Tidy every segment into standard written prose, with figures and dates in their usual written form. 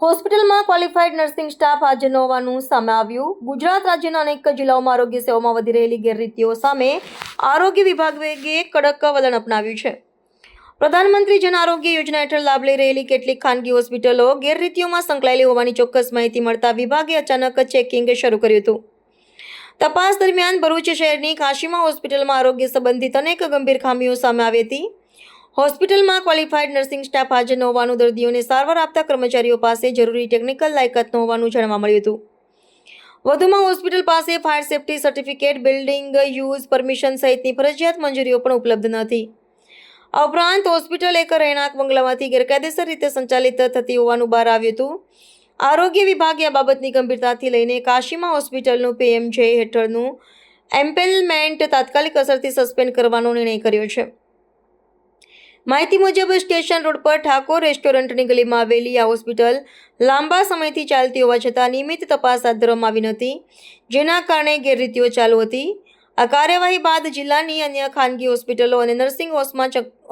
હોસ્પિટલમાં qualified nursing staff હાજર ન હોવાનું સામે આવ્યું. ગુજરાત રાજ્યના અનેક જિલ્લાઓમાં આરોગ્ય સેવામાં વધી રહેલી ગેરરીતિઓ સામે આરોગ્ય વિભાગે કડક વલણ અપનાવ્યું છે. પ્રધાનમંત્રી જન આરોગ્ય યોજના હેઠળ લાભ લઈ રહેલી કેટલીક ખાનગી હોસ્પિટલો ગેરરીતિઓમાં સંકળાયેલી હોવાની ચોક્કસ માહિતી મળતા વિભાગે અચાનક ચેકિંગ શરૂ કર્યું હતું. તપાસ દરમિયાન ભરૂચ શહેરની કાશીમા હોસ્પિટલમાં આરોગ્ય સંબંધિત અનેક ગંભીર ખામીઓ સામે આવી હતી. હોસ્પિટલમાં ક્વોલિફાઈડ નર્સિંગ સ્ટાફ હાજર ન હોવાનું, દર્દીઓને સારવાર આપતા કર્મચારીઓ પાસે જરૂરી ટેકનિકલ લાયકાત ન હોવાનું જાણવા મળ્યું હતું. વધુમાં હોસ્પિટલ પાસે fire safety certificate, building use permission સહિતની ફરજિયાત મંજૂરીઓ પણ ઉપલબ્ધ નથી. આ ઉપરાંત હોસ્પિટલ એક રહેણાંક બંગલામાંથી ગેરકાયદેસર રીતે સંચાલિત થતી હોવાનું બહાર આવ્યું હતું. આરોગ્ય વિભાગે આ બાબતની ગંભીરતાથી લઈને કાશીમા હોસ્પિટલનું PMJ હેઠળનું એમ્પેલમેન્ટ તાત્કાલિક અસરથી સસ્પેન્ડ કરવાનો નિર્ણય કર્યો છે. માહિતી મુજબ સ્ટેશન રોડ પર ઠાકોર રેસ્ટોરન્ટની ગલીમાં આવેલી આ હોસ્પિટલ લાંબા સમયથી ચાલતી હોવા છતાં નિયમિત તપાસ હાથ ધરવામાં આવી નથી, જેના કારણે ગેરરીતિઓ ચાલુ હતી. આ કાર્યવાહી બાદ જિલ્લાની અન્ય ખાનગી હોસ્પિટલો અને નર્સિંગ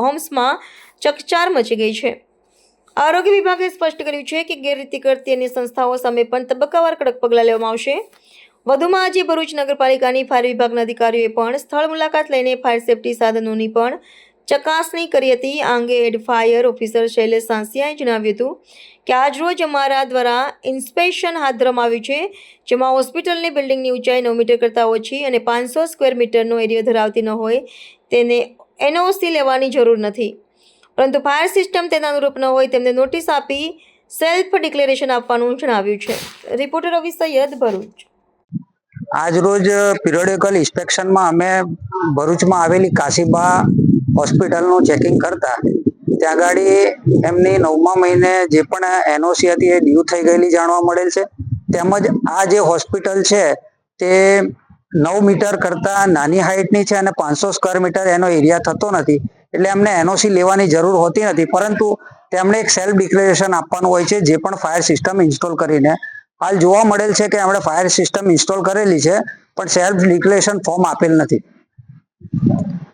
હોમ્સમાં ચકચાર મચી ગઈ છે. આરોગ્ય વિભાગે સ્પષ્ટ કર્યું છે કે ગેરરીતિ કરતી અન્ય સંસ્થાઓ સામે પણ તબક્કાવાર કડક પગલાં લેવામાં આવશે. વધુમાં આજે ભરૂચ નગરપાલિકાની ફાયર વિભાગના અધિકારીઓએ પણ સ્થળ મુલાકાત લઈને ફાયર સેફ્ટી સાધનોની પણ ચકાસણી કરી હતી. આ અંગે હેડ ફાયર ઓફિસર શૈલેષ સાંસિયાએ જણાવ્યું હતું કે આજરોજ અમારા દ્વારા ઇન્સ્પેક્શન હાથ ધરવામાં આવ્યું છે, જેમાં હોસ્પિટલની બિલ્ડિંગની ઊંચાઈ 9 મીટર કરતાં ઓછી અને 500 સ્ક્વેર મીટરનો એરિયો ધરાવતી ન હોય તેને NOC લેવાની જરૂર નથી, પરંતુ ફાયર સિસ્ટમ તેના અનુરૂપ ન હોય તેમને નોટિસ આપી સેલ્ફ ડિક્લેરેશન આપવાનું જણાવ્યું છે. રિપોર્ટર રવિ સૈયદ, ભરૂચ. આજરોજ પિરિયોડિકલ ઇન્સ્પેક્શનમાં અમે ભરૂચમાં આવેલી કાશીબા હોસ્પિટલનું ચેકિંગ કરતા ત્યાં ગાડી એમની 9મા મહિને જે પણ NOC હતી એ ડ્યુ થઈ ગયેલી જાણવા મળેલ છે. તેમજ આ જે હોસ્પિટલ છે તે 9 મીટર કરતા નાની હાઇટની છે અને 500 સ્ક્વેર મીટર એનો એરિયા થતો નથી, એટલે એમને NOC લેવાની જરૂર હોતી નથી, પરંતુ તેમણે એક સેલ્ફ ડિક્લેરેશન આપવાનું હોય છે જે પણ ફાયર સિસ્ટમ ઇન્સ્ટોલ કરીને. હાલ જોવા મળેલ છે કે એમણે ફાયર સિસ્ટમ ઇન્સ્ટોલ કરેલી છે પણ સેલ્ફ ડિક્લેરેશન ફોર્મ આપેલ નથી.